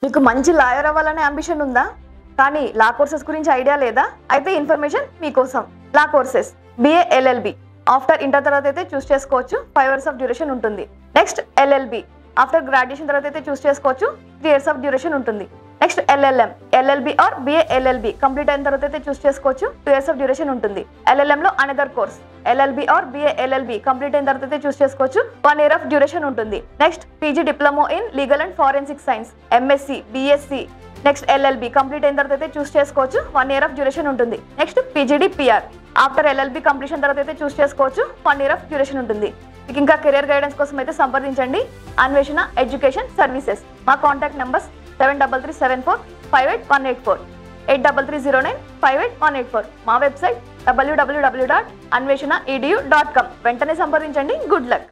మీకు మంచి లాయర్ అవ్వాలనే అంబిషన్ ఉందా? కానీ లా కోర్సెస్ గురించి ఐడియా లేదా? అయితే ఇన్ఫర్మేషన్ మీకోసం. Law courses BA LLB after inter తర్వాత అయితే చూస్ చేసుకోవచ్చు, 5 years ఆఫ్ డ్యూరేషన్ ఉంటుంది. నెక్స్ట్ LLB ఆఫ్టర్ గ్రాడ్యుయేషన్ తర్వాత అయితే చూస్ చేసుకోవచ్చు, 3 years ఆఫ్ డ్యూరేషన్ ఉంటుంది. Next LLM LLB or BA LLB complete అయిన తర్వాత అయితే చూస్ చేసుకోవచ్చు, 2 years ఆఫ్ డ్యూరేషన్ ఉంటుంది. LLM లో another course LLB or BA LLB complete అయిన తర్వాత అయితే చూస్ చేసుకోవచ్చు, 1 year ఆఫ్ డ్యూరేషన్ ఉంటుంది. Next PG diploma in legal and forensic science MSc BSc next LLB complete అయిన తర్వాత అయితే చూస్ చేసుకోవచ్చు, 1 year ఆఫ్ డ్యూరేషన్ ఉంటుంది. Next PGD PR after LLB completion తర్వాత అయితే చూస్ చేసుకోవచ్చు, 1 year ఆఫ్ డ్యూరేషన్ ఉంటుంది. మీకు ఇంకా కెరియర్ గైడెన్స్ కోసం అయితే సంప్రదించండి అన్వేషణ ఎడ్యుకేషన్ సర్వీసెస్. మా కాంటాక్ట్ నెంబర్స్ 7334588184 8330958184. మా వెబ్సైట్ www.anveshanaedu.com. వెంటనే సంప్రదించండి. Good luck.